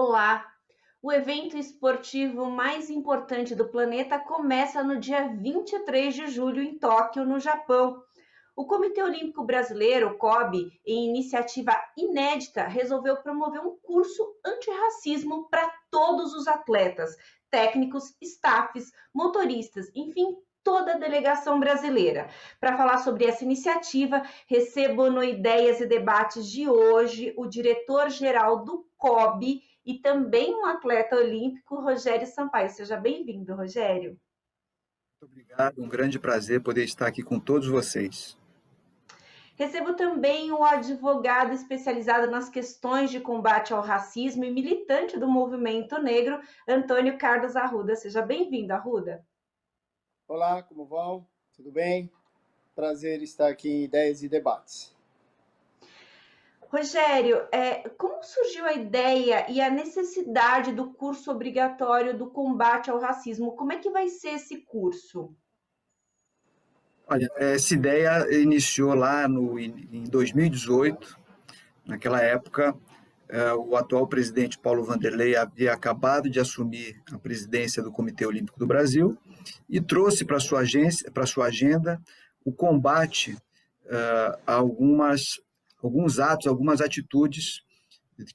Olá! O evento esportivo mais importante do planeta começa no dia 23 de julho em Tóquio, no Japão. O Comitê Olímpico Brasileiro, o COB, em iniciativa inédita, resolveu promover um curso antirracismo para todos os atletas, técnicos, staffs, motoristas, enfim, toda a delegação brasileira. Para falar sobre essa iniciativa, recebo no Ideias e Debates de hoje o diretor-geral do COB e também um atleta olímpico, Rogério Sampaio. Seja bem-vindo, Rogério. Muito obrigado, um grande prazer poder estar aqui com todos vocês. Recebo também o advogado especializado nas questões de combate ao racismo e militante do movimento negro, Antônio Carlos Arruda. Seja bem-vindo, Arruda. Olá, como vão? Tudo bem? Prazer estar aqui em Ideias e Debates. Rogério, como surgiu a ideia e a necessidade do curso obrigatório do combate ao racismo? Como é que vai ser esse curso? Olha, essa ideia iniciou lá em 2018. Naquela época, o atual presidente Paulo Vanderlei havia acabado de assumir a presidência do Comitê Olímpico do Brasil e trouxe para sua agenda, o combate a alguns atos, algumas atitudes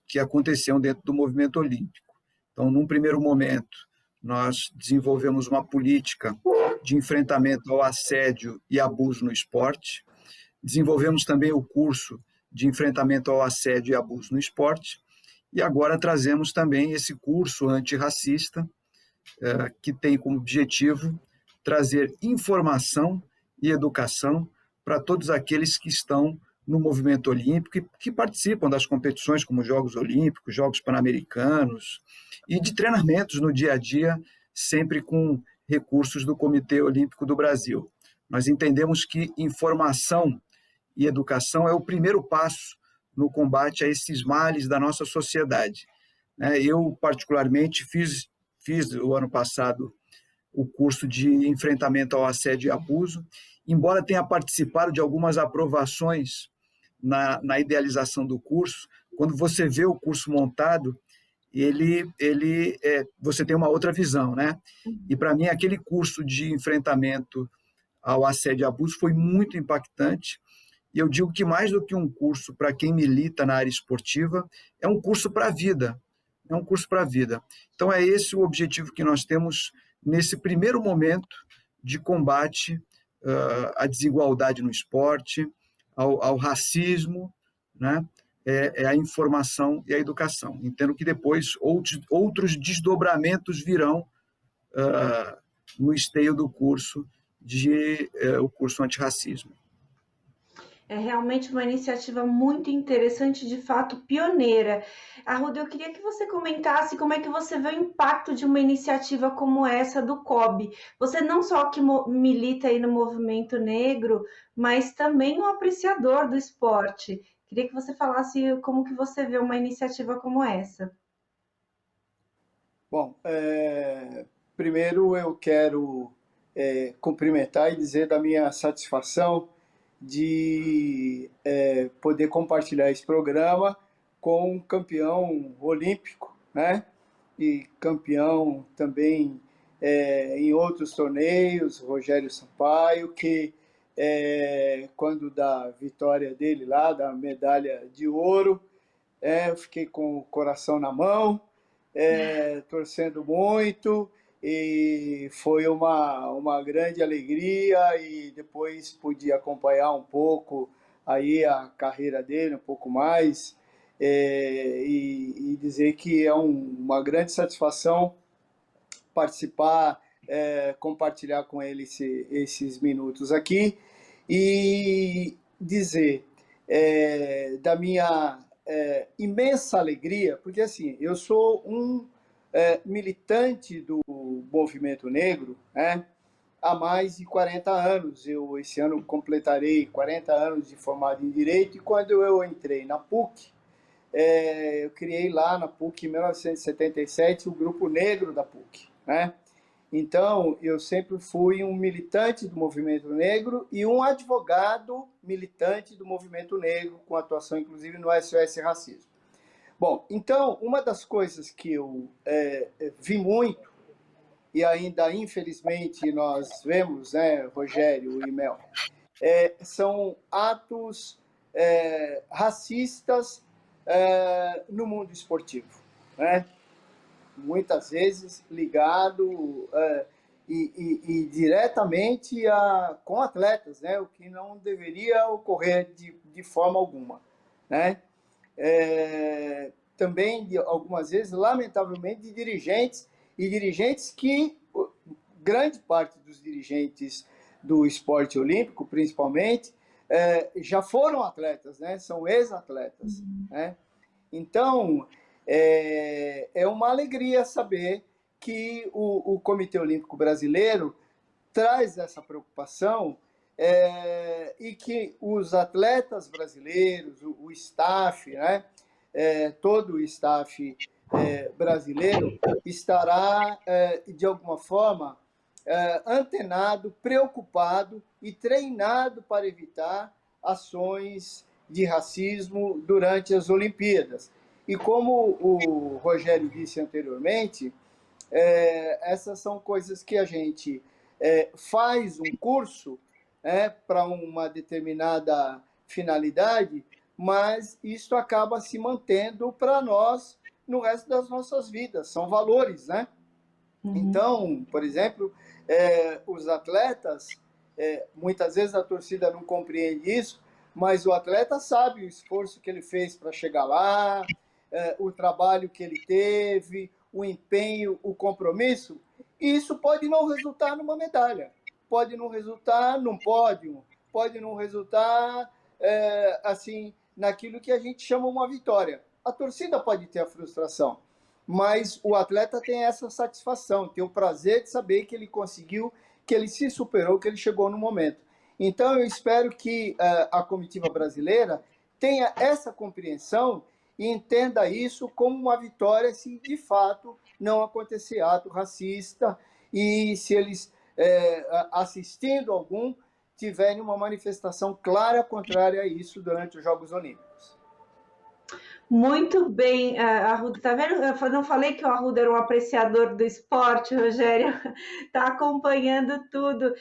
que aconteciam dentro do movimento olímpico. Então, num primeiro momento, nós desenvolvemos uma política de enfrentamento ao assédio e abuso no esporte, desenvolvemos também o curso de enfrentamento ao assédio e abuso no esporte, e agora trazemos também esse curso antirracista, que tem como objetivo trazer informação e educação para todos aqueles que estão no movimento olímpico e que participam das competições como Jogos Olímpicos, Jogos Pan-Americanos e de treinamentos no dia a dia, sempre com recursos do Comitê Olímpico do Brasil. Nós entendemos que informação e educação é o primeiro passo no combate a esses males da nossa sociedade. Eu, particularmente, fiz o ano passado o curso de enfrentamento ao assédio e abuso, embora tenha participado de algumas aprovações na idealização do curso. Quando você vê o curso montado, você tem uma outra visão, né? E para mim aquele curso de enfrentamento ao assédio e abuso foi muito impactante. E eu digo que mais do que um curso para quem milita na área esportiva, é um curso para a vida. É um curso para a vida. Então é esse o objetivo que nós temos nesse primeiro momento de combate à desigualdade no esporte, ao racismo, né? É a informação e a educação. Entendo que depois outros desdobramentos virão no esteio do curso o curso antirracismo. É realmente uma iniciativa muito interessante, de fato pioneira. Arruda, eu queria que você comentasse como é que você vê o impacto de uma iniciativa como essa do COB. Você não só que milita aí no movimento negro, mas também um apreciador do esporte. Queria que você falasse como que você vê uma iniciativa como essa. Bom, primeiro eu quero cumprimentar e dizer da minha satisfação de poder compartilhar esse programa com um campeão olímpico, né? E campeão também em outros torneios, Rogério Sampaio, que quando da vitória dele lá, da medalha de ouro, eu fiquei com o coração na mão, torcendo muito, e foi uma grande alegria, e depois pude acompanhar um pouco aí a carreira dele, um pouco mais, e dizer que é uma grande satisfação participar, compartilhar com ele esses minutos aqui, e dizer da minha imensa alegria, porque assim, eu sou um militante do movimento negro, né, há mais de 40 anos. Eu, esse ano, completarei 40 anos de formado em Direito, e quando eu entrei na PUC, eu criei lá na PUC, em 1977, o Grupo Negro da PUC, né? Então, eu sempre fui um militante do movimento negro e um advogado militante do movimento negro, com atuação, inclusive, no SOS Racismo. Bom, então, uma das coisas que eu vi muito, e ainda infelizmente nós vemos, né, Rogério e Mel, são atos racistas no mundo esportivo, né? Muitas vezes ligado e diretamente com atletas, né? O que não deveria ocorrer de forma alguma, né? Também, algumas vezes, lamentavelmente, de dirigentes, e dirigentes que, grande parte dos dirigentes do esporte olímpico, principalmente, já foram atletas, né? São ex-atletas, né? Então, é uma alegria saber que o Comitê Olímpico Brasileiro traz essa preocupação e que os atletas brasileiros, o staff, né, todo o staff brasileiro estará, de alguma forma, antenado, preocupado e treinado para evitar ações de racismo durante as Olimpíadas. E como o Rogério disse anteriormente, essas são coisas que a gente faz um curso para uma determinada finalidade, mas isso acaba se mantendo para nós no resto das nossas vidas. São valores, né? Então, por exemplo, os atletas, muitas vezes a torcida não compreende isso, mas o atleta sabe o esforço que ele fez para chegar lá, o trabalho que ele teve, o empenho, o compromisso, e isso pode não resultar numa medalha, pode não resultar num pódio, pode não resultar assim naquilo que a gente chama uma vitória. A torcida pode ter a frustração, mas o atleta tem essa satisfação, tem o prazer de saber que ele conseguiu, que ele se superou, que ele chegou no momento. Então, eu espero que a comitiva brasileira tenha essa compreensão e entenda isso como uma vitória se de fato não acontecer ato racista e se eles, assistindo algum, tiverem uma manifestação clara contrária a isso durante os Jogos Olímpicos. Muito bem, Arruda, tá vendo? Eu não falei que o Arruda era um apreciador do esporte, Rogério, tá acompanhando tudo.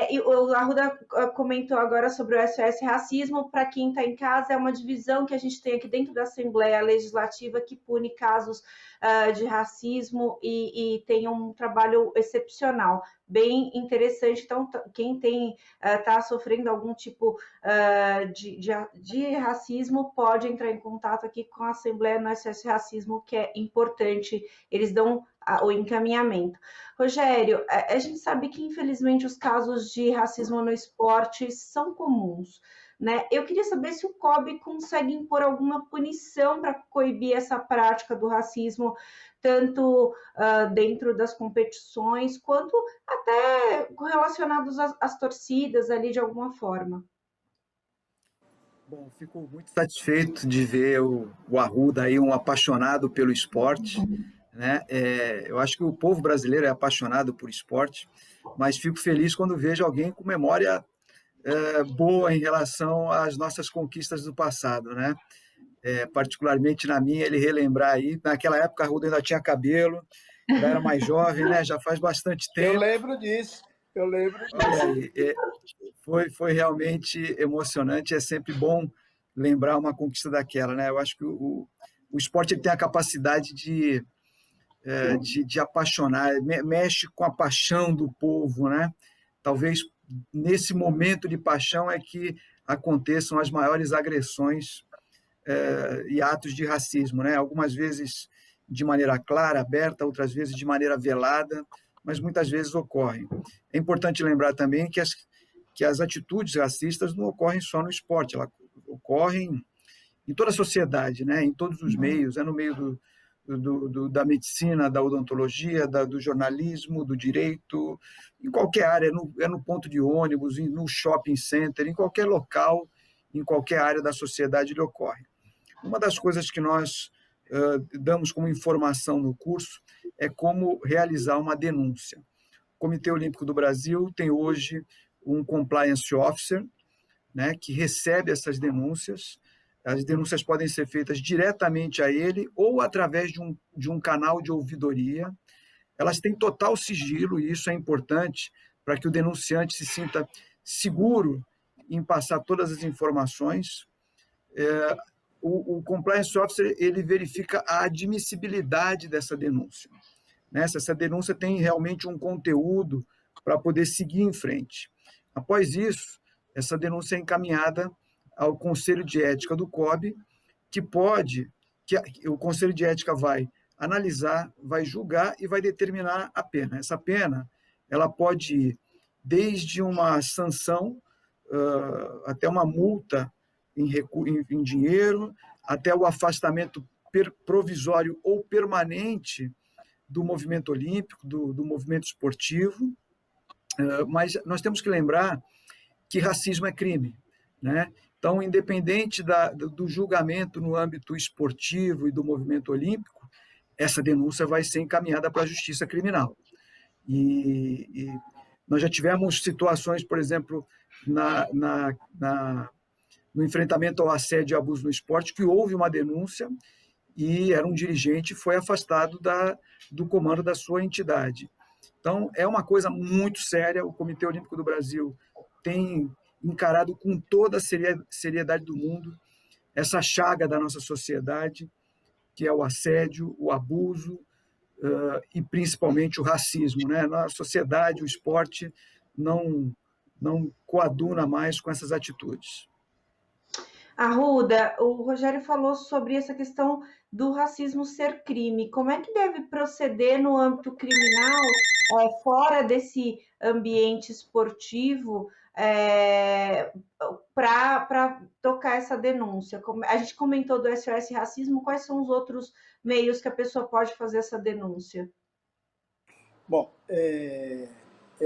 E o Arruda comentou agora sobre o SOS Racismo. Para quem está em casa, é uma divisão que a gente tem aqui dentro da Assembleia Legislativa que pune casos de racismo e tem um trabalho excepcional, bem interessante. Então, quem está sofrendo algum tipo de racismo pode entrar em contato aqui com a Assembleia no SOS Racismo, que é importante, eles dão o encaminhamento. Rogério, a gente sabe que, infelizmente, os casos de racismo no esporte são comuns, né? Eu queria saber se o COB consegue impor alguma punição para coibir essa prática do racismo, tanto dentro das competições, quanto até relacionados às torcidas ali de alguma forma. Bom, fico muito satisfeito de ver o Arruda aí, um apaixonado pelo esporte, né? Eu acho que o povo brasileiro é apaixonado por esporte, mas fico feliz quando vejo alguém com memória boa em relação às nossas conquistas do passado, né? Particularmente na minha, ele relembrar aí, naquela época a Arruda ainda tinha cabelo, ainda era mais jovem, né? Já faz bastante tempo. Eu lembro disso. Olha aí, foi realmente emocionante. É sempre bom lembrar uma conquista daquela, né? Eu acho que o esporte ele tem a capacidade de apaixonar, mexe com a paixão do povo, né? Talvez nesse momento de paixão é que aconteçam as maiores agressões e atos de racismo, né? Algumas vezes de maneira clara, aberta, outras vezes de maneira velada, mas muitas vezes ocorrem. É importante lembrar também que as atitudes racistas não ocorrem só no esporte, elas ocorrem em toda a sociedade, né? Em todos os meios, no meio da medicina, da odontologia, do jornalismo, do direito, em qualquer área, no ponto de ônibus, no shopping center, em qualquer local, em qualquer área da sociedade ele ocorre. Uma das coisas que nós damos como informação no curso é como realizar uma denúncia. O Comitê Olímpico do Brasil tem hoje um compliance officer, né, que recebe essas denúncias. As denúncias podem ser feitas diretamente a ele ou através de um canal de ouvidoria. Elas têm total sigilo, e isso é importante para que o denunciante se sinta seguro em passar todas as informações. O Compliance Officer ele verifica a admissibilidade dessa denúncia, né? Se essa denúncia tem realmente um conteúdo para poder seguir em frente. Após isso, essa denúncia é encaminhada ao Conselho de Ética do COB, que o Conselho de Ética vai analisar, vai julgar e vai determinar a pena. Essa pena, ela pode ir desde uma sanção até uma multa em dinheiro, até o afastamento provisório ou permanente do movimento olímpico, do movimento esportivo. Mas nós temos que lembrar que racismo é crime, né? Então, independente do julgamento no âmbito esportivo e do movimento olímpico, essa denúncia vai ser encaminhada para a justiça criminal. E nós já tivemos situações, por exemplo, no enfrentamento ao assédio e abuso no esporte, que houve uma denúncia e era um dirigente, foi afastado do comando da sua entidade. Então, é uma coisa muito séria. O Comitê Olímpico do Brasil tem encarado com toda a seriedade do mundo essa chaga da nossa sociedade, que é o assédio, o abuso e principalmente o racismo, né? Na sociedade, o esporte não coaduna mais com essas atitudes. Arruda, o Rogério falou sobre essa questão do racismo ser crime. Como é que deve proceder no âmbito criminal, fora desse ambiente esportivo, para tocar essa denúncia? A gente comentou do SOS Racismo, quais são os outros meios que a pessoa pode fazer essa denúncia? Bom,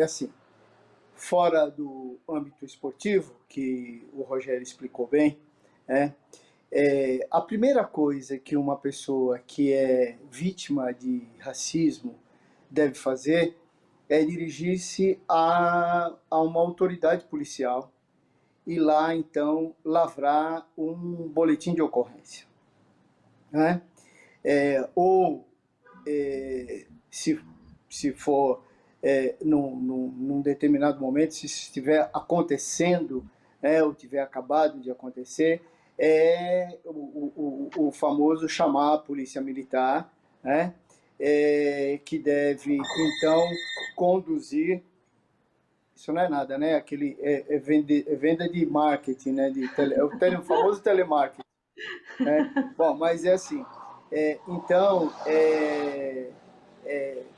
assim, fora do âmbito esportivo, que o Rogério explicou bem, a primeira coisa que uma pessoa que é vítima de racismo deve fazer é dirigir-se a uma autoridade policial e lá, então, lavrar um boletim de ocorrência, né? Se for num determinado momento, se estiver acontecendo, ou tiver acabado de acontecer, o famoso chamar a polícia militar, né? Que deve, então, conduzir. Isso não é nada, né? Aquele venda de marketing, né? O famoso telemarketing, né? Bom, mas é assim. Então,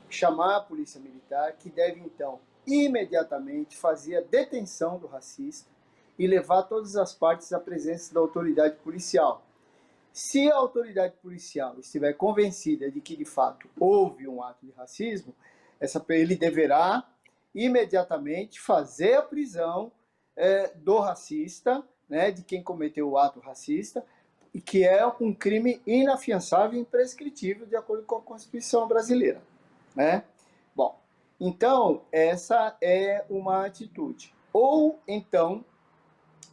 chamar a polícia militar, que deve, então, imediatamente fazer a detenção do racista e levar todas as partes à presença da autoridade policial. Se a autoridade policial estiver convencida de que, de fato, houve um ato de racismo, ele deverá imediatamente fazer a prisão do racista, né, de quem cometeu o ato racista, e que é um crime inafiançável e imprescritível de acordo com a Constituição brasileira, né? Bom, então essa é uma atitude. Ou então,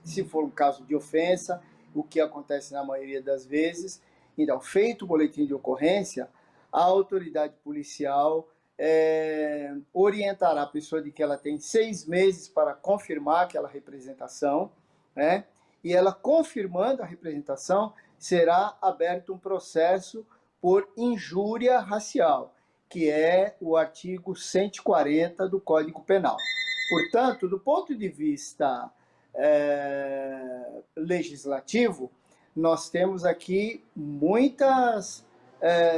se for um caso de ofensa, o que acontece na maioria das vezes, então, feito o boletim de ocorrência, a autoridade policial orientará a pessoa de que ela tem 6 meses para confirmar aquela representação, né? E ela confirmando a representação, será aberto um processo por injúria racial, que é o artigo 140 do Código Penal. Portanto, do ponto de vista legislativo, nós temos aqui muitas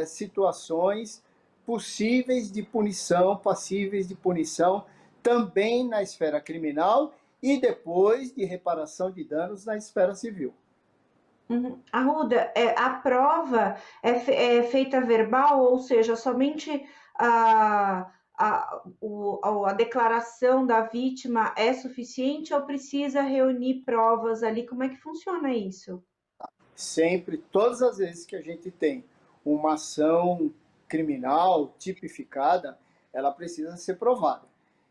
situações possíveis de punição, passíveis de punição, também na esfera criminal e depois de reparação de danos na esfera civil. Arruda, a prova é feita verbal, ou seja, somente a declaração da vítima é suficiente ou precisa reunir provas ali? Como é que funciona isso? Sempre, todas as vezes que a gente tem uma ação criminal tipificada, ela precisa ser provada.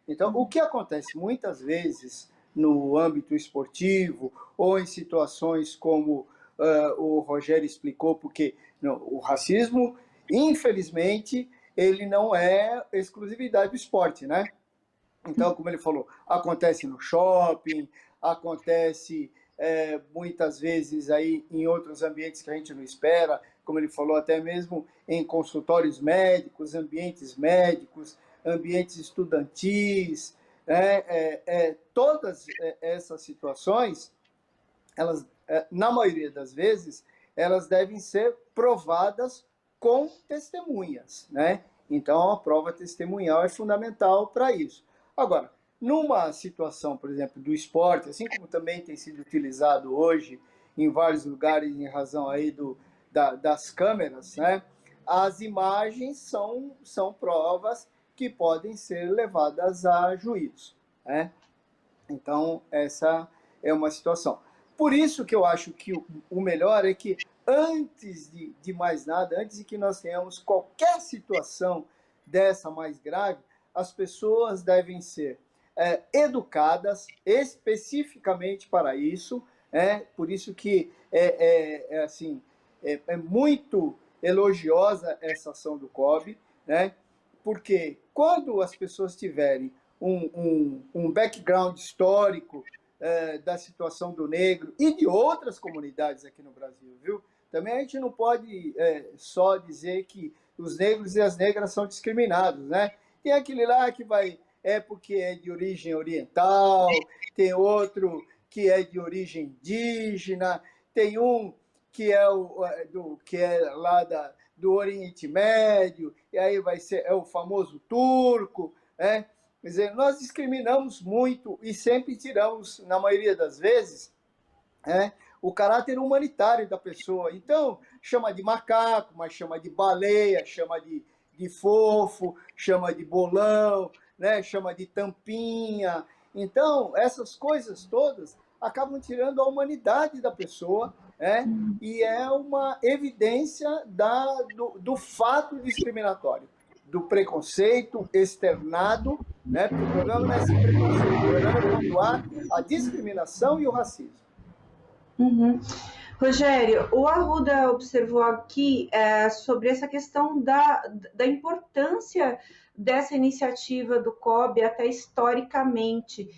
Então, o que acontece muitas vezes no âmbito esportivo ou em situações como o Rogério explicou, porque o racismo, infelizmente, ele não é exclusividade do esporte, né? Então, como ele falou, acontece no shopping, acontece muitas vezes aí em outros ambientes que a gente não espera, como ele falou, até mesmo em consultórios médicos, ambientes estudantis, todas essas situações, elas, na maioria das vezes, elas devem ser provadas com testemunhas, né? Então, a prova testemunhal é fundamental para isso. Agora, numa situação, por exemplo, do esporte, assim como também tem sido utilizado hoje em vários lugares em razão aí das câmeras, né? As imagens são provas que podem ser levadas a juízo, né? Então, essa é uma situação. Por isso que eu acho que o melhor é que, antes de mais nada, antes de que nós tenhamos qualquer situação dessa mais grave, as pessoas devem ser educadas especificamente para isso. Por isso que assim, é muito elogiosa essa ação do COB, né? Porque quando as pessoas tiverem um background histórico da situação do negro e de outras comunidades aqui no Brasil, viu? Também a gente não pode só dizer que os negros e as negras são discriminados, né? Tem aquele lá que porque é de origem oriental, tem outro que é de origem indígena, tem um que é lá do Oriente Médio, e aí vai ser o famoso turco, né? Quer dizer, nós discriminamos muito e sempre tiramos, na maioria das vezes, o caráter humanitário da pessoa. Então, chama de macaco, mas chama de baleia, chama de fofo, chama de bolão, né? Chama de tampinha. Então, essas coisas todas acabam tirando a humanidade da pessoa, e é uma evidência do fato discriminatório, do preconceito externado, né? Porque o problema não é esse preconceito, o problema é quando há a discriminação e o racismo. Uhum. Rogério, o Arruda observou aqui sobre essa questão da importância dessa iniciativa do COB, até historicamente.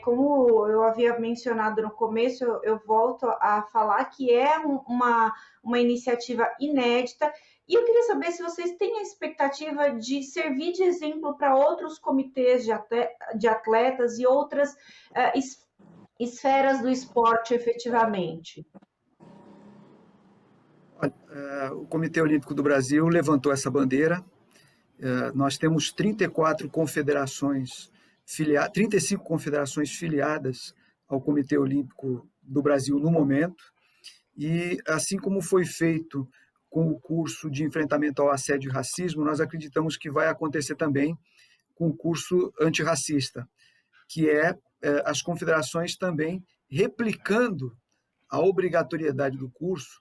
Como eu havia mencionado no começo, eu volto a falar que é uma iniciativa inédita, e eu queria saber se vocês têm a expectativa de servir de exemplo para outros comitês de atletas e outras esferas do esporte efetivamente. O Comitê Olímpico do Brasil levantou essa bandeira. Nós temos 35 confederações filiadas ao Comitê Olímpico do Brasil no momento, e assim como foi feito com o curso de enfrentamento ao assédio e racismo, nós acreditamos que vai acontecer também com o curso antirracista, que é as confederações também replicando a obrigatoriedade do curso,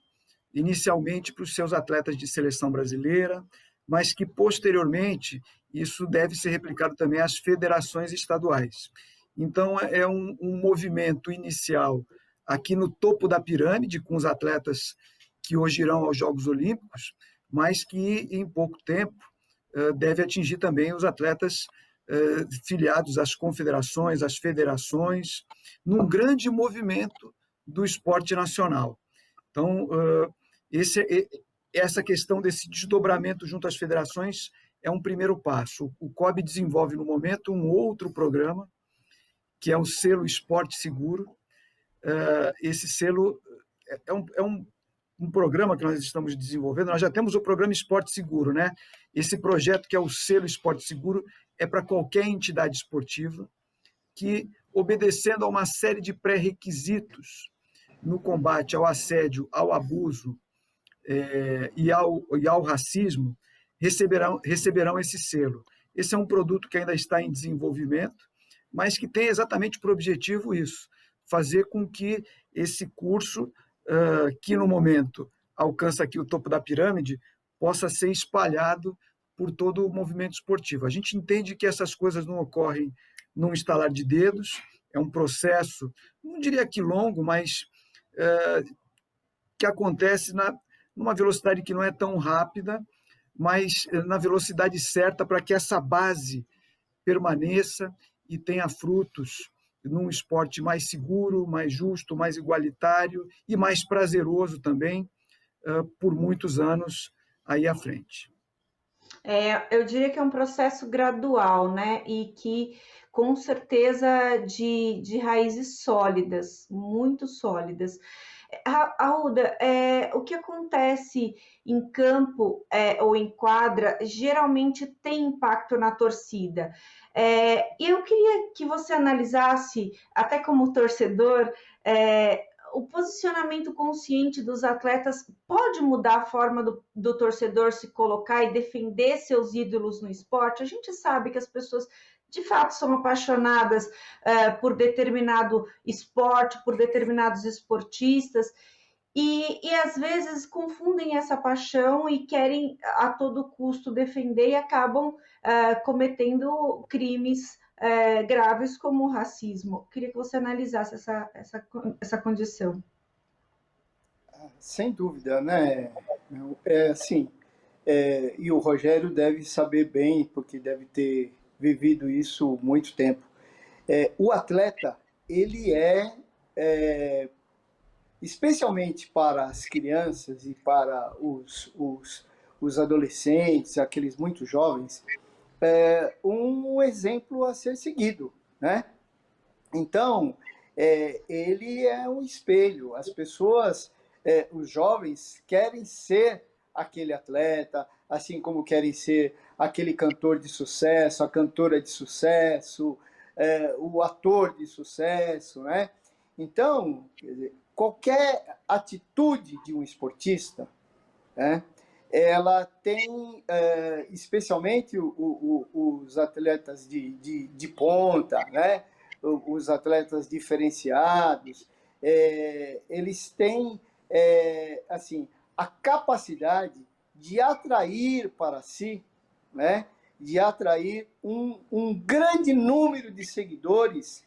inicialmente para os seus atletas de seleção brasileira, mas que, posteriormente, isso deve ser replicado também às federações estaduais. Então, é um movimento inicial aqui no topo da pirâmide, com os atletas que hoje irão aos Jogos Olímpicos, mas que, em pouco tempo, deve atingir também os atletas filiados às confederações, às federações, num grande movimento do esporte nacional. Então, essa questão desse desdobramento junto às federações é um primeiro passo. O COB desenvolve, no momento, um outro programa, que é o selo Esporte Seguro. Esse selo é um programa que nós estamos desenvolvendo. Nós já temos o programa Esporte Seguro, né? Esse projeto, que é o selo Esporte Seguro, é para qualquer entidade esportiva que, obedecendo a uma série de pré-requisitos no combate ao assédio, ao abuso e ao racismo, receberão esse selo. Esse é um produto que ainda está em desenvolvimento, mas que tem exatamente por objetivo isso, fazer com que esse curso, que no momento alcança aqui o topo da pirâmide, possa ser espalhado por todo o movimento esportivo. A gente entende que essas coisas não ocorrem num estalar de dedos, é um processo, não diria que longo, mas que acontece numa velocidade que não é tão rápida, mas na velocidade certa para que essa base permaneça e tenha frutos num esporte mais seguro, mais justo, mais igualitário e mais prazeroso também, por muitos anos aí à frente. Eu diria que é um processo gradual, né? E que com certeza de raízes sólidas, muito sólidas. Arruda, o que acontece em campo ou em quadra geralmente tem impacto na torcida. Eu queria que você analisasse, até como torcedor, o posicionamento consciente dos atletas pode mudar a forma do torcedor se colocar e defender seus ídolos no esporte? A gente sabe que as pessoas de fato são apaixonadas por determinado esporte, por determinados esportistas, e às vezes confundem essa paixão e querem a todo custo defender e acabam cometendo crimes graves como o racismo. Queria que você analisasse essa condição. Sem dúvida, né? Assim, e o Rogério deve saber bem, porque deve ter vivido isso muito tempo. O atleta, ele especialmente para as crianças e para os adolescentes, aqueles muito jovens, um exemplo a ser seguido, né? Então, ele é um espelho. As pessoas, os jovens, querem ser aquele atleta, assim como querem ser aquele cantor de sucesso, a cantora de sucesso, o ator de sucesso, né? Então, qualquer atitude de um esportista, né, ela tem, especialmente os atletas de ponta, né, os atletas diferenciados, eles têm assim, a capacidade de atrair para si, né, de atrair um grande número de seguidores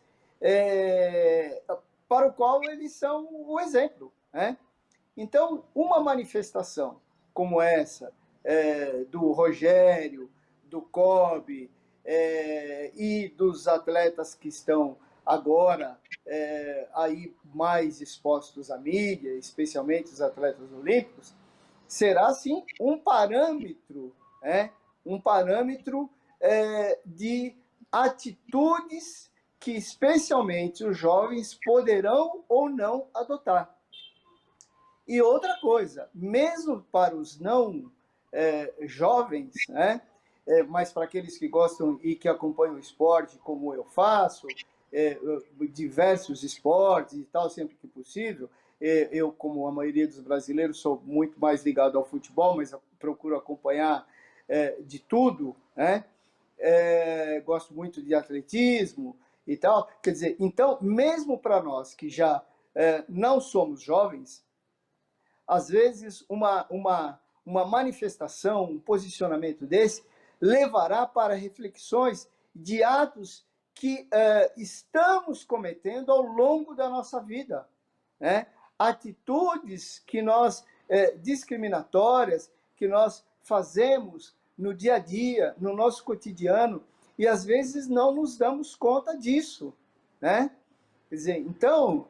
para o qual eles são o exemplo, né? Então, uma manifestação como essa, do Rogério, do Kobe, e dos atletas que estão agora aí mais expostos à mídia, especialmente os atletas olímpicos, será sim um parâmetro, um parâmetro de atitudes que especialmente os jovens poderão ou não adotar. E outra coisa, mesmo para os não jovens, né, mas para aqueles que gostam e que acompanham o esporte, como eu faço, diversos esportes e tal, sempre que possível, eu, como a maioria dos brasileiros, sou muito mais ligado ao futebol, mas procuro acompanhar de tudo, né? Gosto muito de atletismo e tal. Quer dizer, então, mesmo para nós que já não somos jovens, às vezes uma manifestação, um posicionamento desse, levará para reflexões de atos que estamos cometendo ao longo da nossa vida, né? Atitudes que nós, discriminatórias, que nós fazemos no dia a dia, no nosso cotidiano, e às vezes não nos damos conta disso, né? Quer dizer, então,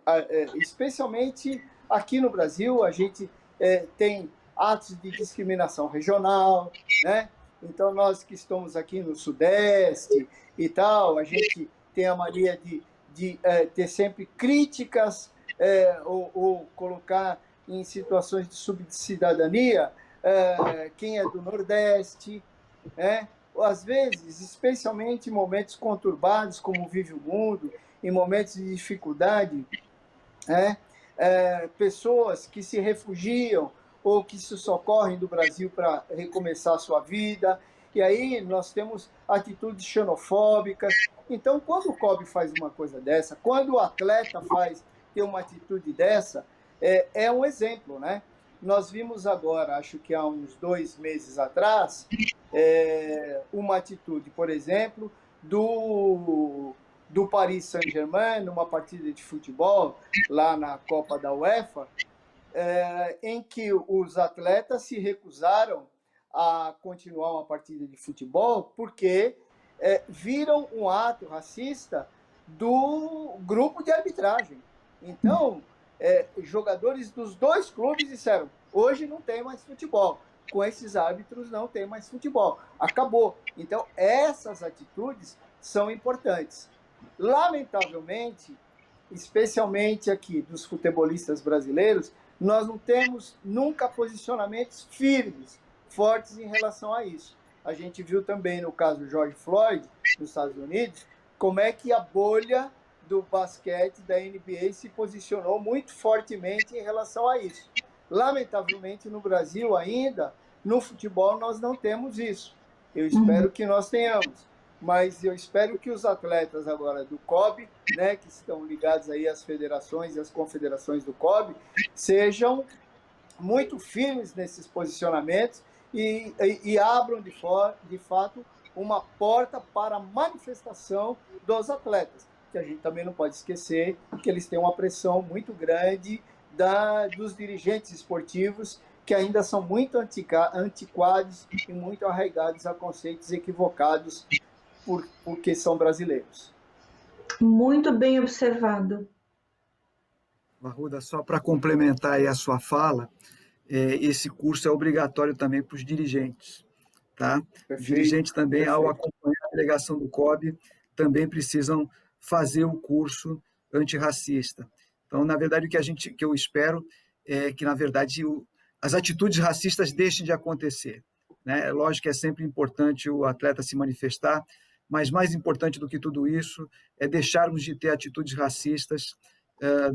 especialmente aqui no Brasil, a gente tem atos de discriminação regional, né? Então, nós que estamos aqui no Sudeste e tal, a gente tem a mania de ter sempre críticas ou colocar em situações de subcidadania quem é do Nordeste, né? Ou, às vezes, especialmente em momentos conturbados, como vive o mundo, em momentos de dificuldade, pessoas que se refugiam ou que se socorrem do Brasil para recomeçar a sua vida. E aí nós temos atitudes xenofóbicas. Então, quando o Kobe faz uma coisa dessa, quando o atleta tem uma atitude dessa, é um exemplo, né? Nós vimos agora, acho que há uns 2 meses atrás, uma atitude, por exemplo, do Paris Saint-Germain, numa partida de futebol, lá na Copa da UEFA, em que os atletas se recusaram a continuar uma partida de futebol porque viram um ato racista do grupo de arbitragem. Então, jogadores dos dois clubes disseram: hoje não tem mais futebol, com esses árbitros não tem mais futebol, acabou. Então, essas atitudes são importantes. Lamentavelmente, especialmente aqui dos futebolistas brasileiros, nós não temos nunca posicionamentos firmes, fortes em relação a isso. A gente viu também no caso do George Floyd, nos Estados Unidos, como é que a bolha do basquete da NBA se posicionou muito fortemente em relação a isso. Lamentavelmente, no Brasil ainda, no futebol, nós não temos isso. Eu espero que nós tenhamos. Mas eu espero que os atletas agora do COB, né, que estão ligados aí às federações e às confederações do COB, sejam muito firmes nesses posicionamentos e abram de fato uma porta para a manifestação dos atletas, que a gente também não pode esquecer que eles têm uma pressão muito grande dos dirigentes esportivos, que ainda são muito antiquados e muito arraigados a conceitos equivocados porque são brasileiros. Muito bem observado. Arruda, só para complementar aí a sua fala, esse curso é obrigatório também para os dirigentes, tá? Os dirigentes também, ao acompanhar a delegação do COB, também precisam fazer o curso antirracista. Então, na verdade, o que eu espero é que, na verdade, as atitudes racistas deixem de acontecer, né? É lógico que é sempre importante o atleta se manifestar, mas mais importante do que tudo isso é deixarmos de ter atitudes racistas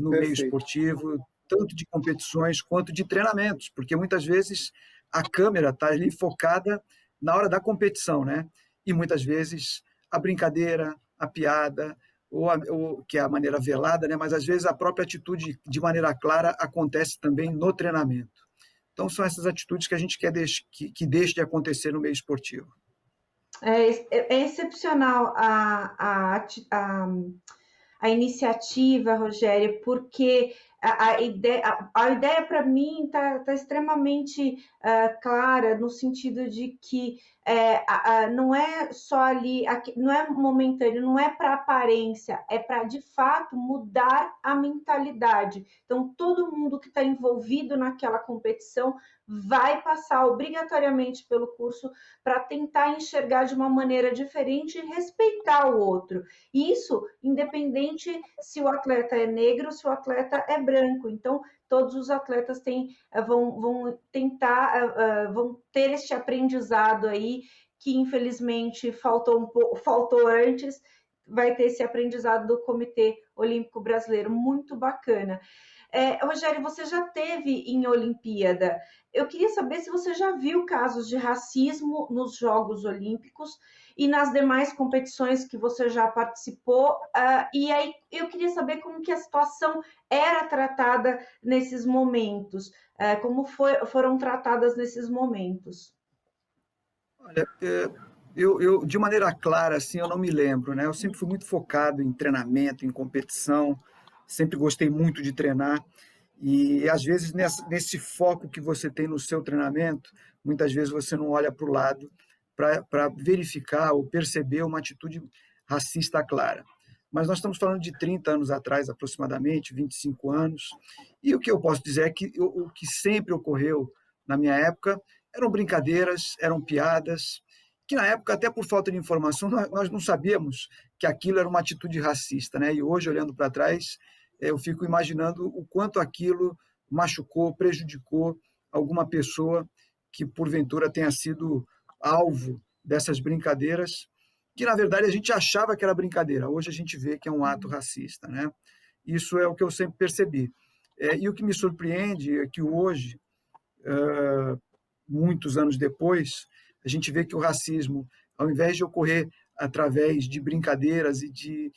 no meio esportivo, tanto de competições quanto de treinamentos, porque muitas vezes a câmera está ali focada na hora da competição, né? E muitas vezes a brincadeira, a piada, ou que é a maneira velada, né? Mas às vezes a própria atitude de maneira clara acontece também no treinamento. Então são essas atitudes que a gente quer que deixe de acontecer no meio esportivo. É excepcional a iniciativa, Rogério, porque a ideia para mim está extremamente clara, no sentido de que não é só ali, não é momentâneo, não é para aparência, é para de fato mudar a mentalidade. Então, todo mundo que está envolvido naquela competição vai passar obrigatoriamente pelo curso para tentar enxergar de uma maneira diferente e respeitar o outro. Isso, independente se o atleta é negro, se o atleta é branco. Então, todos os atletas vão ter este aprendizado aí, que infelizmente faltou antes, vai ter esse aprendizado do Comitê Olímpico Brasileiro, muito bacana. Rogério, você já teve em Olimpíada. Eu queria saber se você já viu casos de racismo nos Jogos Olímpicos e nas demais competições que você já participou. E aí eu queria saber como que a situação era tratada nesses momentos, como foram tratadas nesses momentos. Olha, eu de maneira clara, assim, eu não me lembro, né? Eu sempre fui muito focado em treinamento, em competição, sempre gostei muito de treinar. E, às vezes, nesse foco que você tem no seu treinamento, muitas vezes você não olha para o lado para verificar ou perceber uma atitude racista clara. Mas nós estamos falando de 30 anos atrás, aproximadamente, 25 anos, e o que eu posso dizer é que o que sempre ocorreu na minha época eram brincadeiras, eram piadas, que na época, até por falta de informação, nós não sabíamos que aquilo era uma atitude racista, né? E hoje, olhando para trás, eu fico imaginando o quanto aquilo machucou, prejudicou alguma pessoa que, porventura, tenha sido alvo dessas brincadeiras, que, na verdade, a gente achava que era brincadeira. Hoje a gente vê que é um ato racista, né? Isso é o que eu sempre percebi. E o que me surpreende é que hoje, muitos anos depois, a gente vê que o racismo, ao invés de ocorrer através de brincadeiras e de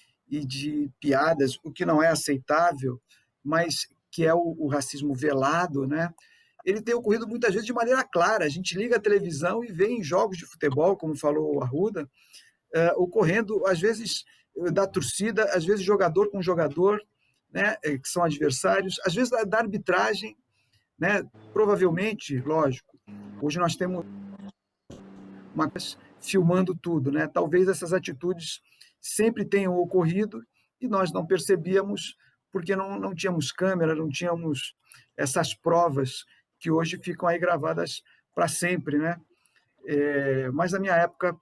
piadas, o que não é aceitável, mas que é o racismo velado, né? Ele tem ocorrido muitas vezes de maneira clara. A gente liga a televisão e vê em jogos de futebol, como falou o Arruda, ocorrendo, às vezes, da torcida, às vezes jogador com jogador, né, que são adversários, às vezes da arbitragem, né? Provavelmente, lógico, hoje nós temos uma filmando tudo, né? Talvez essas atitudes sempre tenham ocorrido e nós não percebíamos porque não tínhamos câmera, não tínhamos essas provas que hoje ficam aí gravadas para sempre, né? Mas na minha época,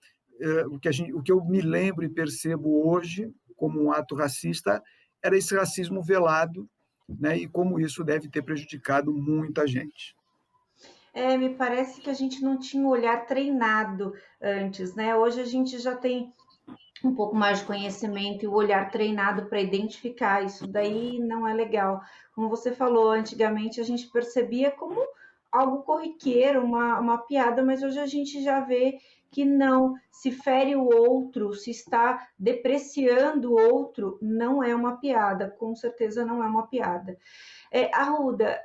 o que eu me lembro e percebo hoje como um ato racista era esse racismo velado, né? E como isso deve ter prejudicado muita gente. Me parece que a gente não tinha o olhar treinado antes, né? Hoje a gente já tem um pouco mais de conhecimento e o olhar treinado para identificar isso daí não é legal. Como você falou, antigamente a gente percebia como algo corriqueiro, uma piada, mas hoje a gente já vê que não, se fere o outro, se está depreciando o outro, não é uma piada, com certeza não é uma piada. Arruda,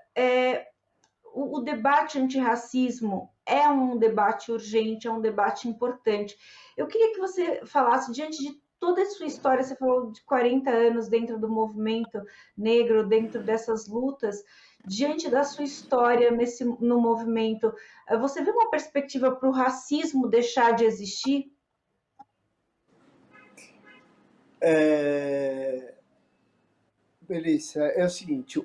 o debate antirracismo é um debate urgente, é um debate importante. Eu queria que você falasse, diante de toda a sua história, você falou de 40 anos dentro do movimento negro, dentro dessas lutas, diante da sua história no movimento, você vê uma perspectiva para o racismo deixar de existir? Beleza, é o seguinte,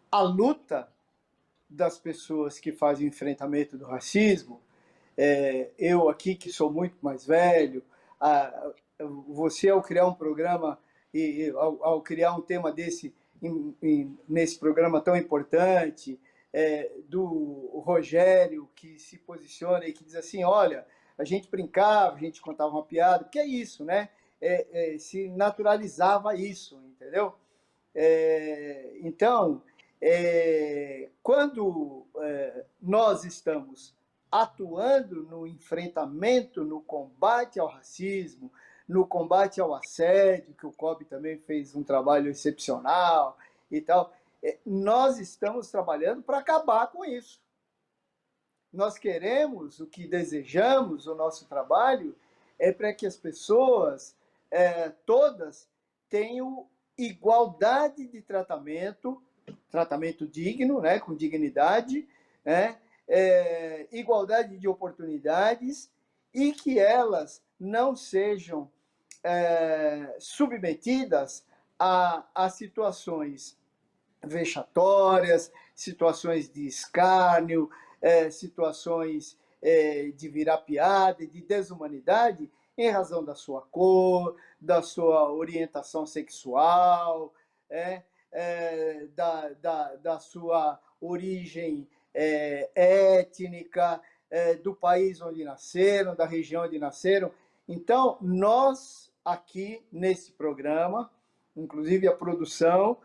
a luta das pessoas que fazem o enfrentamento do racismo, eu aqui que sou muito mais velho, você ao criar um programa e ao criar um tema desse nesse programa tão importante, do Rogério que se posiciona e que diz assim, olha, a gente brincava, a gente contava uma piada, que é isso, né? Se naturalizava isso, entendeu? Então, quando nós estamos atuando no enfrentamento, no combate ao racismo, no combate ao assédio, que o COB também fez um trabalho excepcional e tal, nós estamos trabalhando para acabar com isso. Nós queremos, o que desejamos, o nosso trabalho é para que as pessoas todas tenham igualdade de tratamento digno, né, com dignidade, né, igualdade de oportunidades e que elas não sejam submetidas a situações vexatórias, situações de escárnio, situações de virar piada, de desumanidade, em razão da sua cor, da sua orientação sexual, da sua origem étnica, do país onde nasceram, da região onde nasceram. Então, nós aqui nesse programa, inclusive a produção,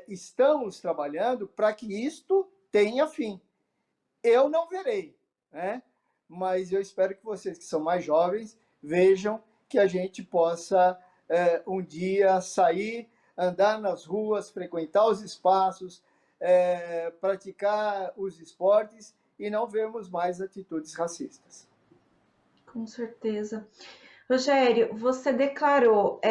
estamos trabalhando para que isto tenha fim. Eu não verei, né? Mas eu espero que vocês que são mais jovens vejam que a gente possa um dia sair, andar nas ruas, frequentar os espaços, praticar os esportes e não vermos mais atitudes racistas. Com certeza. Rogério, você declarou,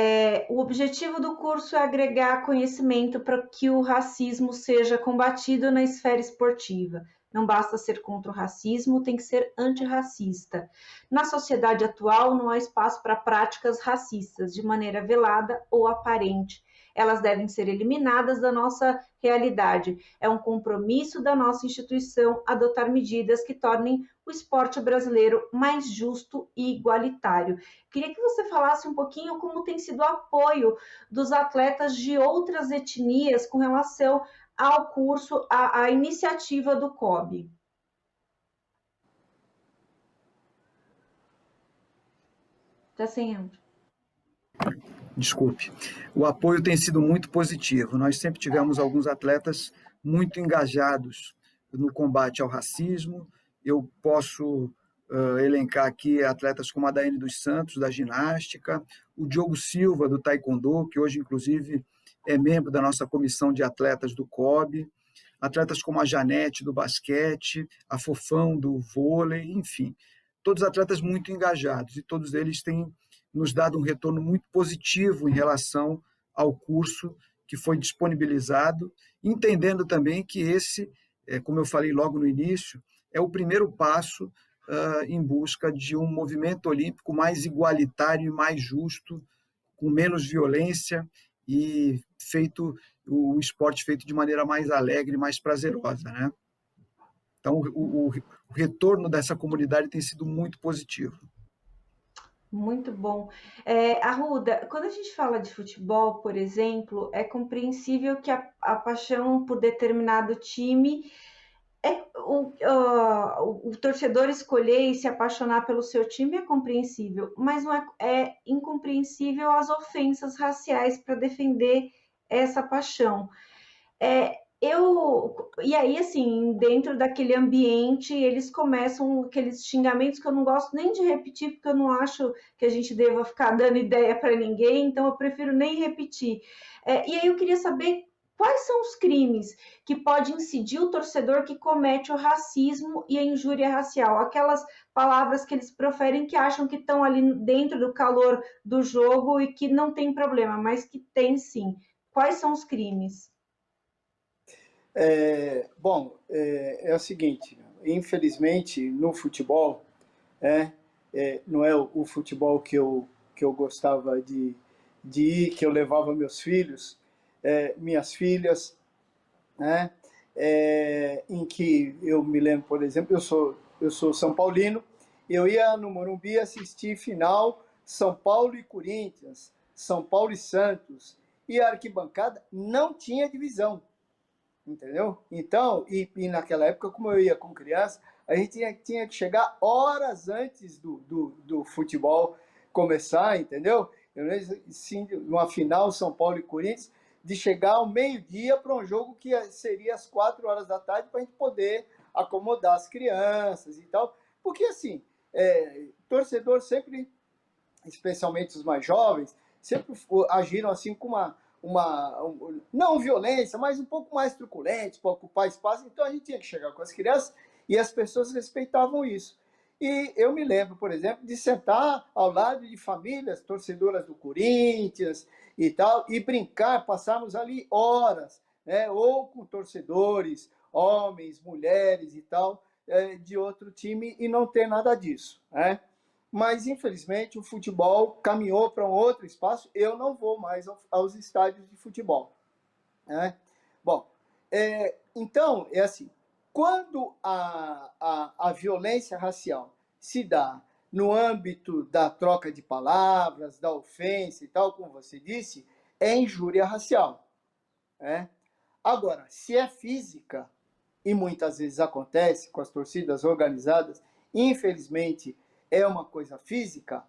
o objetivo do curso é agregar conhecimento para que o racismo seja combatido na esfera esportiva. Não basta ser contra o racismo, tem que ser antirracista. Na sociedade atual, não há espaço para práticas racistas, de maneira velada ou aparente. Elas devem ser eliminadas da nossa realidade. É um compromisso da nossa instituição adotar medidas que tornem o esporte brasileiro mais justo e igualitário. Queria que você falasse um pouquinho como tem sido o apoio dos atletas de outras etnias com relação ao curso, à iniciativa do COB. Está sem áudio. Desculpe. O apoio tem sido muito positivo. Nós sempre tivemos alguns atletas muito engajados no combate ao racismo. Eu posso elencar aqui atletas como a Daiane dos Santos, da ginástica, o Diogo Silva, do taekwondo, que hoje, inclusive, é membro da nossa comissão de atletas do COB, atletas como a Janete, do basquete, a Fofão, do vôlei, enfim, todos atletas muito engajados, e todos eles têm nos dado um retorno muito positivo em relação ao curso que foi disponibilizado, entendendo também que esse, como eu falei logo no início, é o primeiro passo em busca de um movimento olímpico mais igualitário e mais justo, com menos violência e o esporte feito de maneira mais alegre, mais prazerosa, né? Então, o retorno dessa comunidade tem sido muito positivo. Muito bom. Arruda, quando a gente fala de futebol, por exemplo, é compreensível que a paixão por determinado time o torcedor escolher e se apaixonar pelo seu time é compreensível, mas não é incompreensível as ofensas raciais para defender essa paixão. E aí, assim, dentro daquele ambiente, eles começam aqueles xingamentos que eu não gosto nem de repetir, porque eu não acho que a gente deva ficar dando ideia para ninguém, então eu prefiro nem repetir. E aí eu queria saber quais são os crimes que pode incidir o torcedor que comete o racismo e a injúria racial, aquelas palavras que eles proferem que acham que estão ali dentro do calor do jogo e que não tem problema, mas que tem sim. Quais são os crimes? É o seguinte, infelizmente no futebol, não é o futebol que eu gostava de ir, que eu levava meus filhos, minhas filhas, né? Em que eu me lembro, por exemplo, eu sou São Paulino, eu ia no Morumbi assistir final São Paulo e Corinthians, São Paulo e Santos, e a arquibancada não tinha divisão. Entendeu? Então, e naquela época, como eu ia com criança, a gente tinha que chegar horas antes do futebol começar, entendeu? Eu lembro, sim, numa final São Paulo e Corinthians, de chegar ao meio-dia para um jogo que seria às 4 horas da tarde para a gente poder acomodar as crianças e tal. Porque, assim, torcedor sempre, especialmente os mais jovens, sempre agiram assim com não violência, mas um pouco mais truculente para ocupar espaço. Então a gente tinha que chegar com as crianças e as pessoas respeitavam isso. E eu me lembro, por exemplo, de sentar ao lado de famílias torcedoras do Corinthians e tal, e brincar, passarmos ali horas, né? Ou com torcedores, homens, mulheres e tal, de outro time, e não ter nada disso, né? Mas, infelizmente, o futebol caminhou para um outro espaço. Eu não vou mais aos estádios de futebol, né? Bom, então, é assim, quando a violência racial se dá no âmbito da troca de palavras, da ofensa e tal, como você disse, é injúria racial, né? Agora, se é física, e muitas vezes acontece com as torcidas organizadas, infelizmente, é uma coisa física,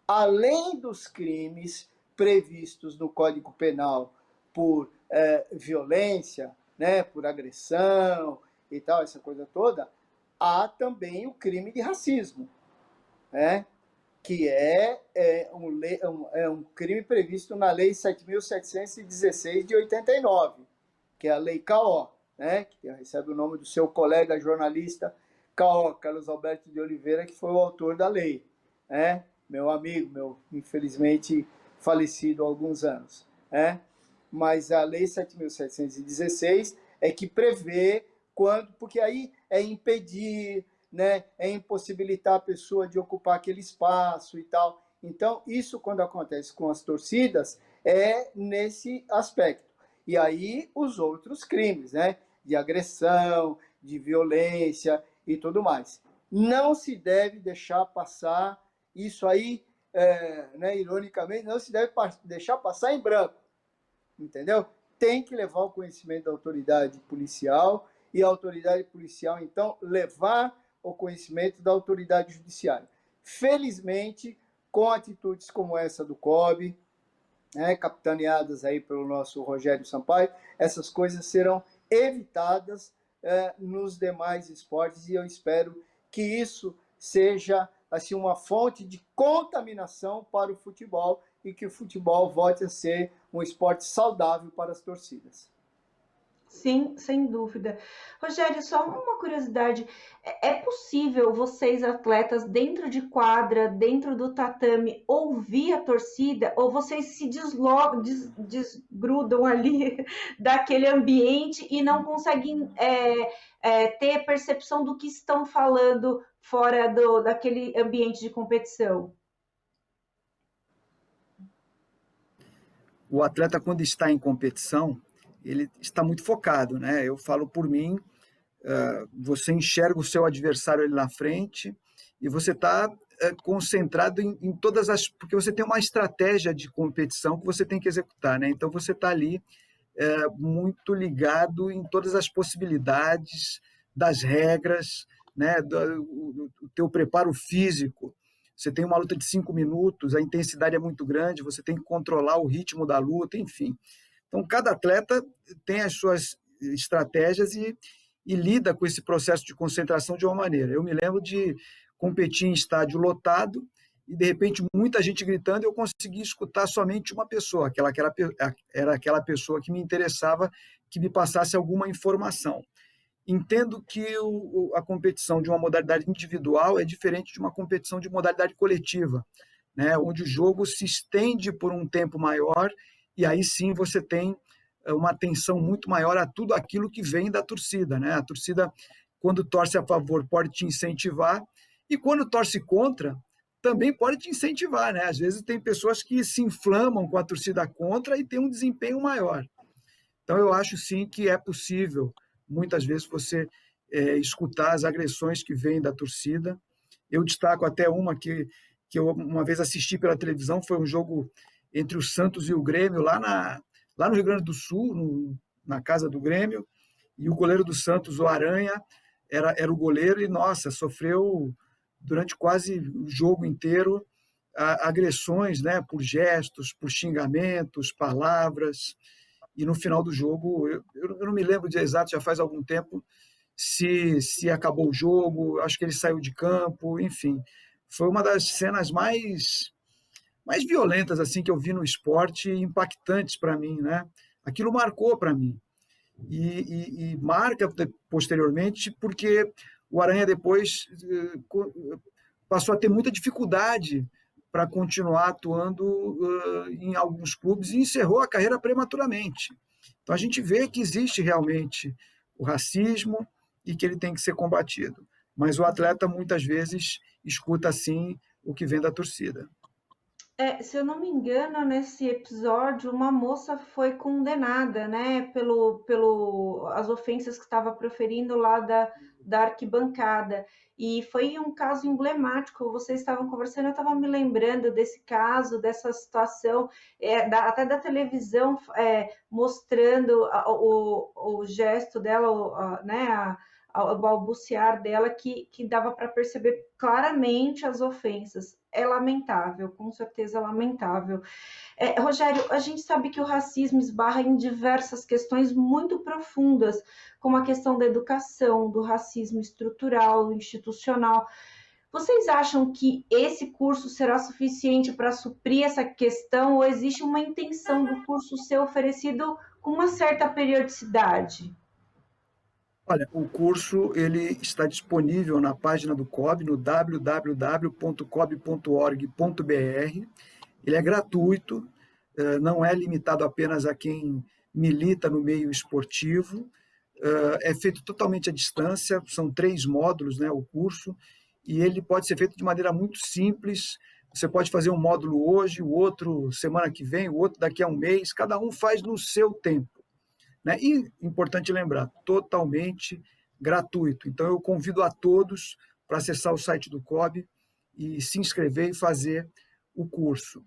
além dos crimes previstos no Código Penal por violência, né, por agressão e tal, essa coisa toda, há também o crime de racismo, né, que é um crime previsto na Lei 7.716 de 89, que é a Lei K.O., né, que recebe o nome do seu colega jornalista K.O., Carlos Alberto de Oliveira, que foi o autor da lei, né? Meu amigo, meu infelizmente falecido há alguns anos, né? Mas a Lei 7.716 é que prevê quando, porque aí é impedir, né? É impossibilitar a pessoa de ocupar aquele espaço e tal. Então, isso quando acontece com as torcidas é nesse aspecto. E aí os outros crimes, né? De agressão, de violência e tudo mais. Não se deve deixar passar isso aí, né, ironicamente, não se deve deixar passar em branco, entendeu? Tem que levar o conhecimento da autoridade policial e a autoridade policial, então, levar o conhecimento da autoridade judiciária. Felizmente, com atitudes como essa do COB, capitaneadas aí pelo nosso Rogério Sampaio, essas coisas serão evitadas nos demais esportes, e eu espero que isso seja assim uma fonte de contaminação para o futebol e que o futebol volte a ser um esporte saudável para as torcidas. Sim, sem dúvida. Rogério, só uma curiosidade: é possível vocês, atletas, dentro de quadra, dentro do tatame, ouvir a torcida, ou vocês se deslogam, desgrudam ali daquele ambiente e não conseguem ter percepção do que estão falando fora daquele ambiente de competição? O atleta, quando está em competição, ele está muito focado, né? Eu falo por mim, você enxerga o seu adversário ali na frente e você está concentrado em todas as... Porque você tem uma estratégia de competição que você tem que executar, né? Então, você está ali muito ligado em todas as possibilidades das regras, né? O teu preparo físico. Você tem uma luta de 5 minutos, a intensidade é muito grande, você tem que controlar o ritmo da luta, enfim. Então, cada atleta tem as suas estratégias e lida com esse processo de concentração de uma maneira. Eu me lembro de competir em estádio lotado e, de repente, muita gente gritando, e eu consegui escutar somente uma pessoa, era aquela pessoa que me interessava, que me passasse alguma informação. Entendo que a competição de uma modalidade individual é diferente de uma competição de modalidade coletiva, né, onde o jogo se estende por um tempo maior e aí sim você tem uma atenção muito maior a tudo aquilo que vem da torcida, né? A torcida, quando torce a favor, pode te incentivar e quando torce contra, também pode te incentivar, né? Às vezes tem pessoas que se inflamam com a torcida contra e tem um desempenho maior. Então, eu acho sim que é possível, muitas vezes, você escutar as agressões que vêm da torcida. Eu destaco até uma que eu uma vez assisti pela televisão, foi um jogo entre o Santos e o Grêmio, lá no Rio Grande do Sul, na casa do Grêmio, e o goleiro do Santos, o Aranha, era o goleiro e, nossa, sofreu durante quase o jogo inteiro agressões, né, por gestos, por xingamentos, palavras. E no final do jogo, eu não me lembro de exato, já faz algum tempo, se acabou o jogo, acho que ele saiu de campo, enfim. Foi uma das cenas mais violentas assim que eu vi no esporte, impactantes para mim, né? Aquilo marcou para mim. E marca posteriormente porque o Aranha depois passou a ter muita dificuldade para continuar atuando em alguns clubes e encerrou a carreira prematuramente. Então a gente vê que existe realmente o racismo e que ele tem que ser combatido. Mas o atleta muitas vezes escuta assim o que vem da torcida. Se eu não me engano, nesse episódio, uma moça foi condenada, né, pelo as ofensas que estava proferindo lá da arquibancada. E foi um caso emblemático. Vocês estavam conversando, eu estava me lembrando desse caso, dessa situação, até da televisão, mostrando o gesto dela, né, ao balbuciar dela, que dava para perceber claramente as ofensas. É lamentável, com certeza é lamentável. Rogério, a gente sabe que o racismo esbarra em diversas questões muito profundas, como a questão da educação, do racismo estrutural, institucional. Vocês acham que esse curso será suficiente para suprir essa questão ou existe uma intenção do curso ser oferecido com uma certa periodicidade? Olha, o curso ele está disponível na página do COB, no www.cob.org.br. Ele é gratuito, não é limitado apenas a quem milita no meio esportivo, é feito totalmente à distância, são 3 módulos, né, o curso, e ele pode ser feito de maneira muito simples. Você pode fazer um módulo hoje, o outro semana que vem, o outro daqui a um mês, cada um faz no seu tempo. Né? E, importante lembrar, totalmente gratuito. Então, eu convido a todos para acessar o site do COB e se inscrever e fazer o curso.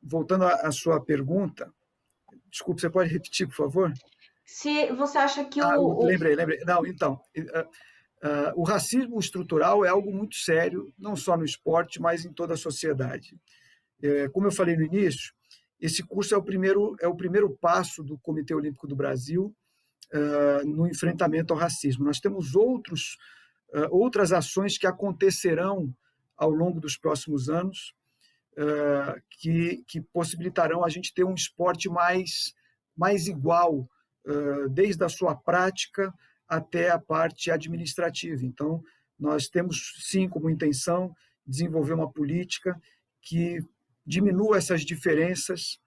Voltando à sua pergunta, desculpe, você pode repetir, por favor? Se você acha que Lembrei. Não, então, o racismo estrutural é algo muito sério, não só no esporte, mas em toda a sociedade. Como eu falei no início, esse curso é o primeiro passo do Comitê Olímpico do Brasil no enfrentamento ao racismo. Nós temos outras ações que acontecerão ao longo dos próximos anos, que possibilitarão a gente ter um esporte mais igual desde a sua prática até a parte administrativa. Então, nós temos, sim, como intenção desenvolver uma política que diminua essas diferenças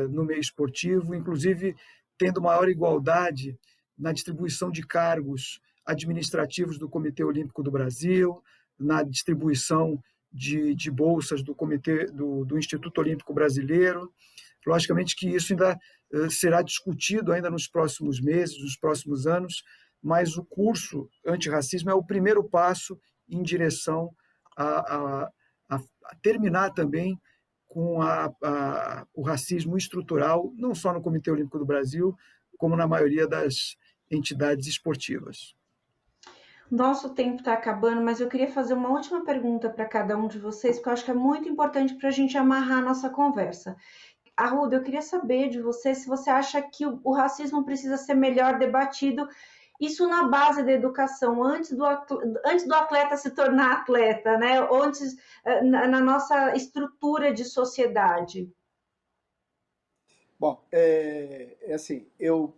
no meio esportivo, inclusive tendo maior igualdade na distribuição de cargos administrativos do Comitê Olímpico do Brasil, na distribuição de bolsas do Instituto Olímpico Brasileiro. Logicamente que isso ainda será discutido ainda nos próximos meses, nos próximos anos, mas o curso antirracismo é o primeiro passo em direção a terminar também com o racismo estrutural, não só no Comitê Olímpico do Brasil, como na maioria das entidades esportivas. Nosso tempo está acabando, mas eu queria fazer uma última pergunta para cada um de vocês, que eu acho que é muito importante para a gente amarrar a nossa conversa. Arruda, eu queria saber de você se você acha que o racismo precisa ser melhor debatido, isso na base da educação, antes do atleta se tornar atleta, né? Ou antes, na nossa estrutura de sociedade. Bom, assim,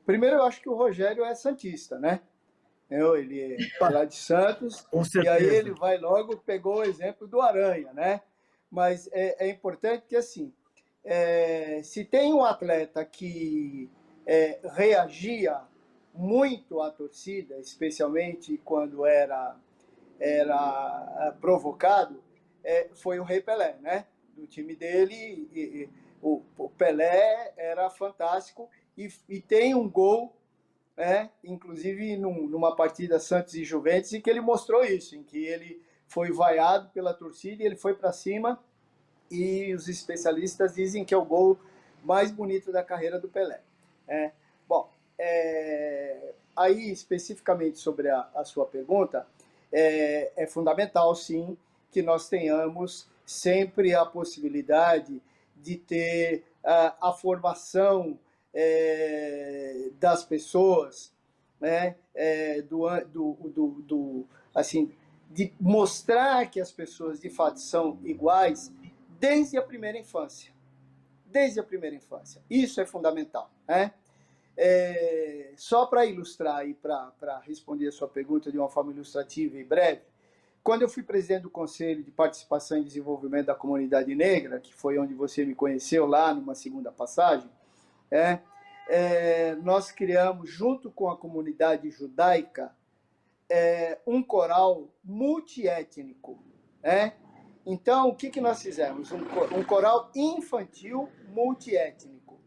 primeiro eu acho que o Rogério é santista, né? Ele é lá de Santos, e aí ele vai logo, pegou o exemplo do Aranha, né? Mas é importante que, assim, se tem um atleta que reagia muito à torcida, especialmente quando era provocado, foi o Rei Pelé, né? Do time dele, o Pelé era fantástico, e tem um gol, inclusive numa partida Santos e Juventus, em que ele mostrou isso, em que ele foi vaiado pela torcida e ele foi para cima, e os especialistas dizem que é o gol mais bonito da carreira do Pelé. Bom, aí especificamente sobre a sua pergunta, é fundamental, sim, que nós tenhamos sempre a possibilidade de ter a formação das pessoas, né? Assim, de mostrar que as pessoas de fato são iguais desde a primeira infância. Desde a primeira infância. Isso é fundamental, né? Só para ilustrar e para responder a sua pergunta de uma forma ilustrativa e breve, quando eu fui presidente do Conselho de Participação e Desenvolvimento da Comunidade Negra, que foi onde você me conheceu lá numa segunda passagem, nós criamos, junto com a comunidade judaica, um coral multiétnico. Então, o que nós fizemos? Um coral infantil multiétnico.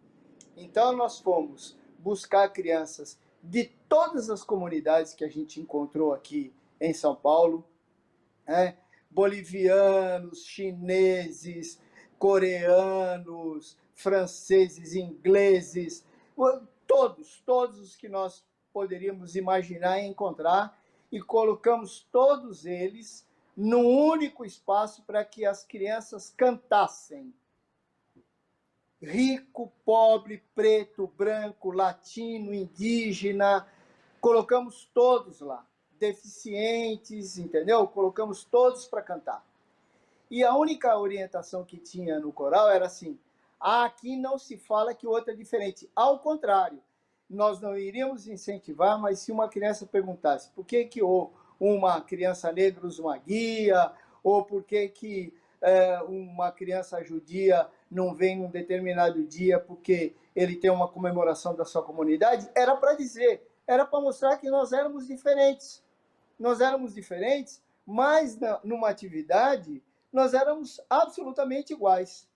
Então, nós fomos buscar crianças de todas as comunidades que a gente encontrou aqui em São Paulo, bolivianos, chineses, coreanos, franceses, ingleses, todos os que nós poderíamos imaginar e encontrar, e colocamos todos eles num único espaço para que as crianças cantassem. Rico, pobre, preto, branco, latino, indígena, colocamos todos lá. Deficientes, entendeu? Colocamos todos para cantar. E a única orientação que tinha no coral era assim: aqui não se fala que o outro é diferente. Ao contrário, nós não iríamos incentivar, mas se uma criança perguntasse por que uma criança negra usa uma guia, ou por que uma criança judia não vem num determinado dia porque ele tem uma comemoração da sua comunidade, era para dizer, era para mostrar que nós éramos diferentes. Nós éramos diferentes, mas numa atividade nós éramos absolutamente iguais.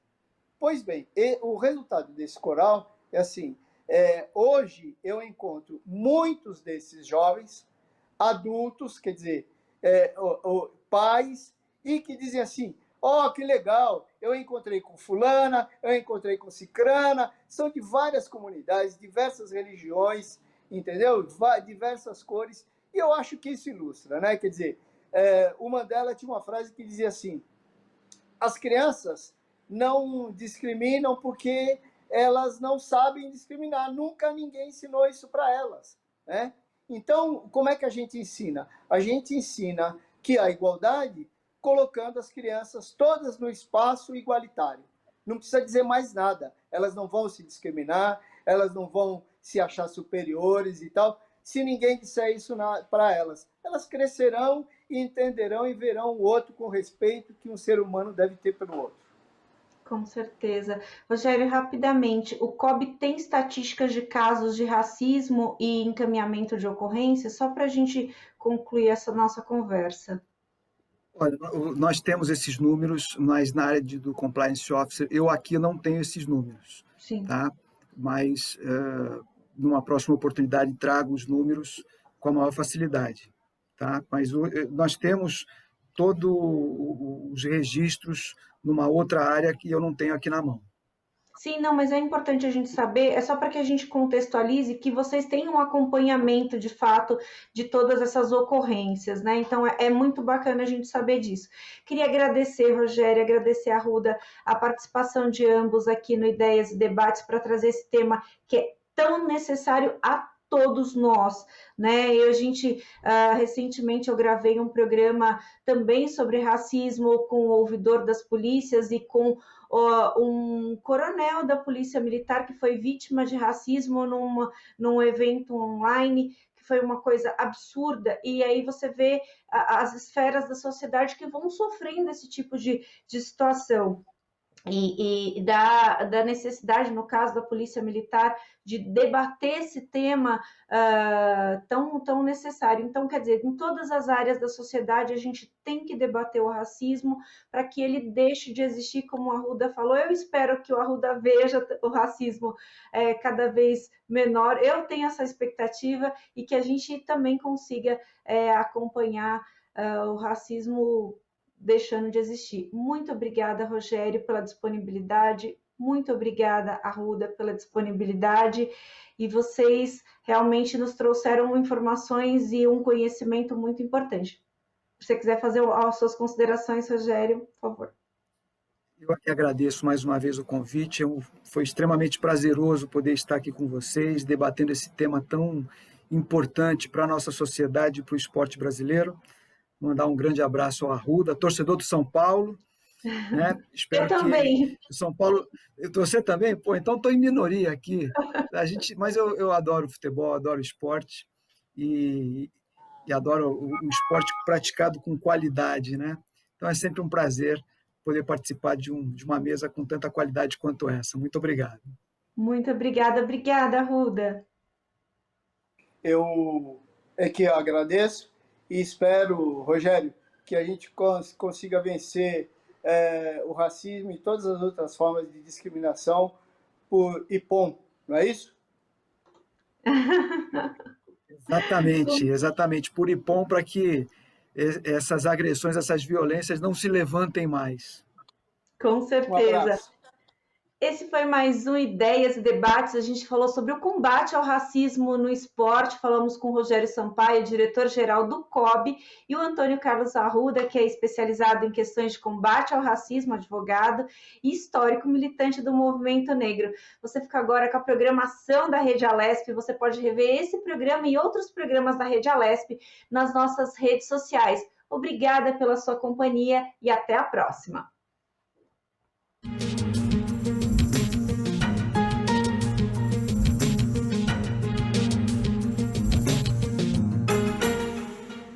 Pois bem, o resultado desse coral é assim: hoje eu encontro muitos desses jovens, adultos, quer dizer, pais, e que dizem assim: que legal, eu encontrei com fulana, eu encontrei com cicrana, são de várias comunidades, diversas religiões, entendeu? Diversas cores, e eu acho que isso ilustra, né? Quer dizer, o Mandela tinha uma frase que dizia assim: as crianças não discriminam porque elas não sabem discriminar, nunca ninguém ensinou isso para elas, né? Então, como é que a gente ensina? A gente ensina que a igualdade, colocando as crianças todas no espaço igualitário. Não precisa dizer mais nada. Elas não vão se discriminar, elas não vão se achar superiores e tal. Se ninguém disser isso para elas, elas crescerão e entenderão e verão o outro com o respeito que um ser humano deve ter pelo outro. Com certeza. Rogério, rapidamente, o COB tem estatísticas de casos de racismo e encaminhamento de ocorrência, só para a gente concluir essa nossa conversa. Olha, nós temos esses números, mas na área do Compliance Officer, eu aqui não tenho esses números, Sim. tá? Mas numa próxima oportunidade trago os números com a maior facilidade, tá? Mas nós temos todos os registros numa outra área que eu não tenho aqui na mão. Sim, não, mas é importante a gente saber, é só para que a gente contextualize que vocês têm um acompanhamento de fato de todas essas ocorrências, né? Então é muito bacana a gente saber disso. Queria agradecer, Rogério, agradecer a Ruda, a participação de ambos aqui no Ideias e Debates para trazer esse tema que é tão necessário a todos nós, né? E a gente, recentemente eu gravei um programa também sobre racismo com o ouvidor das polícias e com um coronel da Polícia Militar que foi vítima de racismo num evento online, que foi uma coisa absurda, e aí você vê as esferas da sociedade que vão sofrendo esse tipo de situação. E da necessidade, no caso da Polícia Militar, de debater esse tema tão necessário. Então, quer dizer, em todas as áreas da sociedade, a gente tem que debater o racismo para que ele deixe de existir, como a Ruda falou. Eu espero que o Arruda veja o racismo cada vez menor. Eu tenho essa expectativa e que a gente também consiga acompanhar o racismo deixando de existir. Muito obrigada, Rogério, pela disponibilidade. Muito obrigada, Arruda, pela disponibilidade. E vocês realmente nos trouxeram informações e um conhecimento muito importante. Se você quiser fazer as suas considerações, Rogério, por favor. Eu aqui agradeço mais uma vez o convite. Foi extremamente prazeroso poder estar aqui com vocês, debatendo esse tema tão importante para a nossa sociedade e para o esporte brasileiro. Mandar um grande abraço ao Arruda, torcedor do São Paulo, né? Espero eu também. Que o São Paulo... Você também? Pô, então estou em minoria aqui. Mas eu adoro futebol, adoro esporte e adoro o esporte praticado com qualidade, né? Então é sempre um prazer poder participar de uma mesa com tanta qualidade quanto essa. Muito obrigado. Muito obrigada. Obrigada, Arruda. Eu que agradeço e espero, Rogério, que a gente consiga vencer o racismo e todas as outras formas de discriminação por IPOM, não é isso? Exatamente, por IPOM, para que essas agressões, essas violências não se levantem mais. Com certeza. Esse foi mais um Ideias e Debates. A gente falou sobre o combate ao racismo no esporte. Falamos com o Rogério Sampaio, diretor-geral do COB, e o Antônio Carlos Arruda, que é especializado em questões de combate ao racismo, advogado e histórico militante do movimento negro. Você fica agora com a programação da Rede Alesp. Você pode rever esse programa e outros programas da Rede Alesp nas nossas redes sociais. Obrigada pela sua companhia e até a próxima.